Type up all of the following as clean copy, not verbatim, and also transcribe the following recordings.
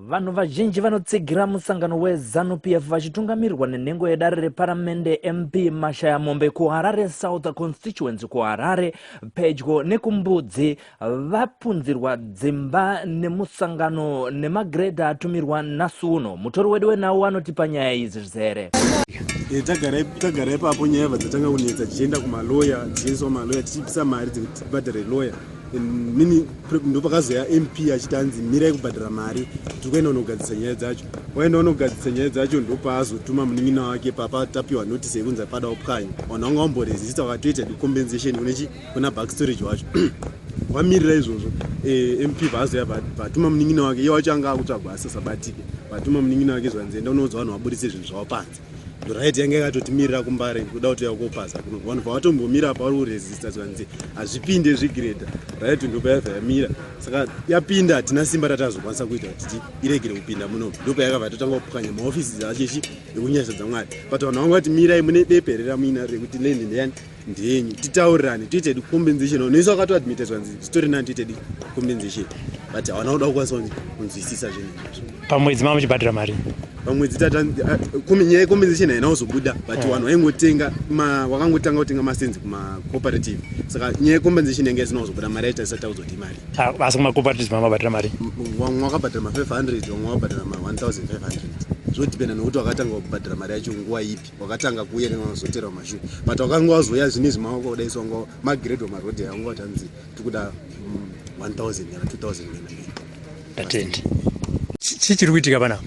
Vanhu vazhinji vanotsigira musangano weZANU-PF vachitungamirirwa nenhengo yedare reparamende MP Mashaya Mombe kuHarare South Constituency kuHarare pedyo nekumbudzi vapunzirwa dzimba nemusangano nemagredha atumirwa nhasi uno. Mutori wedu weNhau anoti panyaya idzi zvizere. Tagara ipapo nyaya dzatanga kunetsa tichienda kumaloya tichiiswa maloya tichibvisa mari dzekuti tibhadhare loya. Mini ndopakazoya MP achitanzi mirai kubhadhara mari tikuenda unogadzisa nyaya dzacho. Waenda unogadzisa nyaya dzacho ndopazotuma munin'ina wake papa tapiwa notice yekunzi apada upwanya. Vanhu vanga vamborezista vakatoita compensation kuna back storage wacho. Wamirira izvozvo MP vazoya vatuma munin'ina wake iye wacho anga akutsvagwa asasabatike. Vatuma munin'ina wake zvanzenda unodza vanhu vaburitse zvinhu zvavo panze. Right yanga yakatotimirira kumbare kuda kuti yakopasa vanhu pavatombomira pavari kuresista zvanzi hazvipinde zvigredha right ndopa yavhamira saka yapinda hatina simba ratazokwanisa kuita kuti iregere kupinda muno ndopa yakabva totanga kupwanya maofisi achechi ekunyasha Mwari but vanhu vanga vati mirai mune beperera muina rekuti lendi ndeyani ndenyu titaurirane tiite compensation noisa wakatoadmita zvanzi story nani tiite compensation but havana kuda kukwanisa kunzwisisa zvinhu pamwedzi mama muchibhadhara mari pamwedzi nyaya yecompensation haina kuzobuda but vanhu vaingotenga wakangotanga kutenga masenzi kumacooperative saka nyaya yecompensation yanga isina kuzobuda mari yaita isati kuzoti mari asi kumacooperative mama mabhadhara mari vamwe wakabhadhara ma500 vamwe wakabhadhara ma1500 zvodhipenda nokuti wakatanga kubhadhara mari yacho nguva ipi wakatanga kuuya kana wazotera mashure but wakanga wazoya zvinezvi maoko kudaiswa ngo magredho marodhi yanga watanzi tikuda 1000 kana 2000 atende chichiri kuitika pana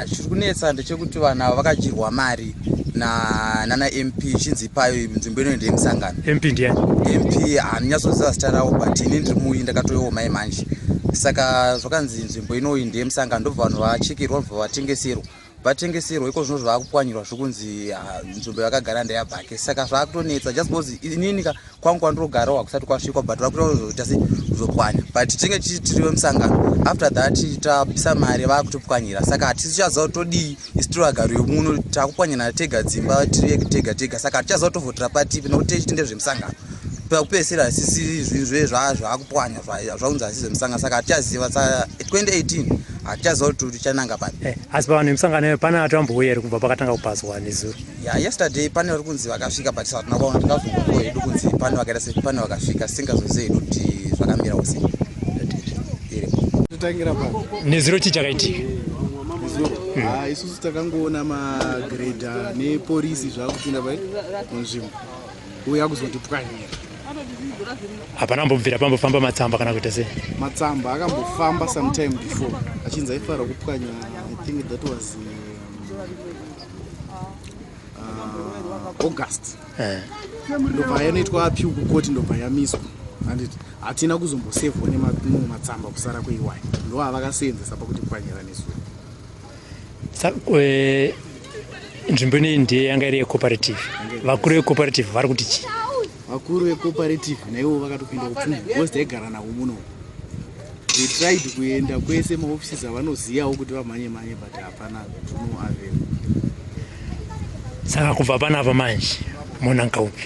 chiri kunetsa ndechekuti vanhu ava vakajirwa mari nana MP chinzi payo nzvimbo inoende yemusangano MP ndiani MP handinyasoziva zita rawo but ini ndiri muyi ndakatoyewo mai manje saka zvakanzi nzvimbo inoinde yemusangano ndobva vanhu vachekirwa ndobva vatengeserwa iko zvino zvavakupwanyirwa zvokunzi nzvimbo yakagara ndeyabhake saka zvakutonetsa just because inini kwangu kwandinogarawo hakusati kwasvikwa but vakutozoita sekuzopwanya but tinge tiriwe musangano after that tabvisa mari vakutopwanyira saka hatisichaziva todii isi tiri vagari vemuno takupwanyana tega dzimba tiri tega saka hatichaziva tovhotera patipi nokuti techiti ndezvemusangano pakupedzisira sisi zvinhu zvakupwanya zvaunzi hasi zvemusangano saka hatichaziva 2018 hatichaziva kuti tichananga pari asi pavanhu vemusangano pana atambouya here kubva pakatanga kupaswa nezuro yesterday pane vari kunzi vakasvika but hatina kuona tikazongovo hedu kunzi pane vakaita sepane vakasvika sitingazozive hedu kuti zvakamira sei totangira pano nezuro chii chakaitika isusu takangoona magredha nepolisi zvakupinda munzvimbo uya kuzotipwanyira hapana ambobvira pambofamba matsamba kana kuita sei matsamba akambofamba sometime before achinzi aifara kupwanya I think that was August ndobva yanoitwa appeal kukoti ndobva yamiswa anditi hatina kuzombosevhwa nemamwe matsamba kusara kweiwai ndo avakaseenzesa pakuti pwanyira nesuo nzvimbo inei ndiye yanga iri yecooperative vakuru vecooperative vari kuti chii vakuru vecooperative naivo vakatopinda kupfuma because taigara navo muno they tried kuenda kwese maofisi avanozivawo kuti vamhanye but hapana tunoavera saka kubva panapa manje monanga upi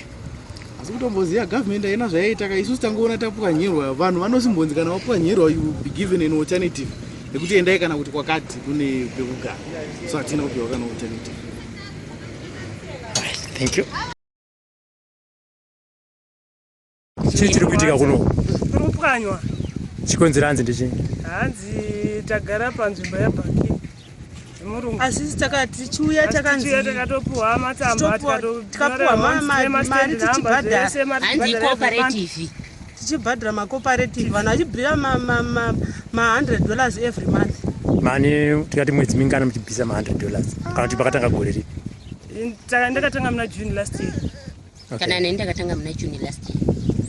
asi kutomboziva government haina zvayaitaka isusu tangoona tapwanyirwa vanhu vanosimbonzi kana wapwanyirwa you be given an alternative nekuti endai kana kuti kwakati kune pekugara so hatina kupiwa kana alternative. Thank you. Chiri kuitika kuno kurupwanywa chikonzera hanzi ndechini hanzi tagara panzvimbo yabhaki dzemurungu asisi takati chiuya takanzi takatopuwa matsamba tikapuwa mari tichibhadhara hanzi cooperative tichibhadhara macooperative vanhu vachibhira $100 every month mani tikati mwedzi mingana muchibvisa $100 kana kuti pakatanga gore ripi ndakatanga muna June last year kana neni ndakatanga muna June last year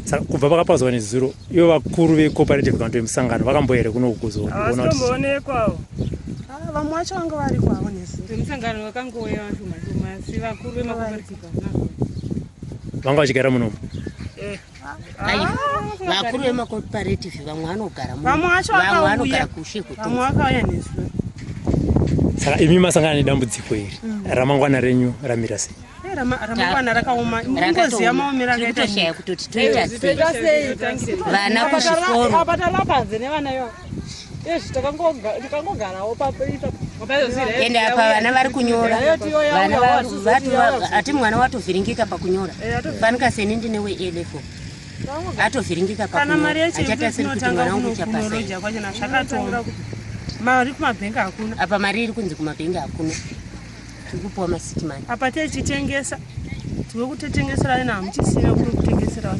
saka kubva pakapazwa nezuro ivo vakuru vecooperative kana kuti vemusangano vakamboere kuno kuzoona kuti onekwawo vamwe vacho vanga vari kwavo nezuro vemusangano vakangouya vashoma asi vakuru vemacooperative vanga vachigara munomu vakuru vemacooperative vamwe vanogara vamwe vacho vanogara kusheku vamwe vakauya nezuro saka imi masangana nedambudziko iri ramangwana renyu ramira sei ramangwana rakaoma ingoziva maomero akaita kutoshaya kutoti toita sei vana kuzvikoro apatalapandze nevana ivo ende apa vana vari kunyora ati mwana watovhiringika pakunyora fanika seni ndine we-A-level atovhiringika pakunyora achatasiri kuti mwana wangu uchapasa kwachona zvakatonga mari kumabhengi hakuna apa mari iri kunzi kumabhengi hakuna tiri kupuwa masiti mani apa techitengesa tiri kutotengesera ina hamuchisina kuti kutengesera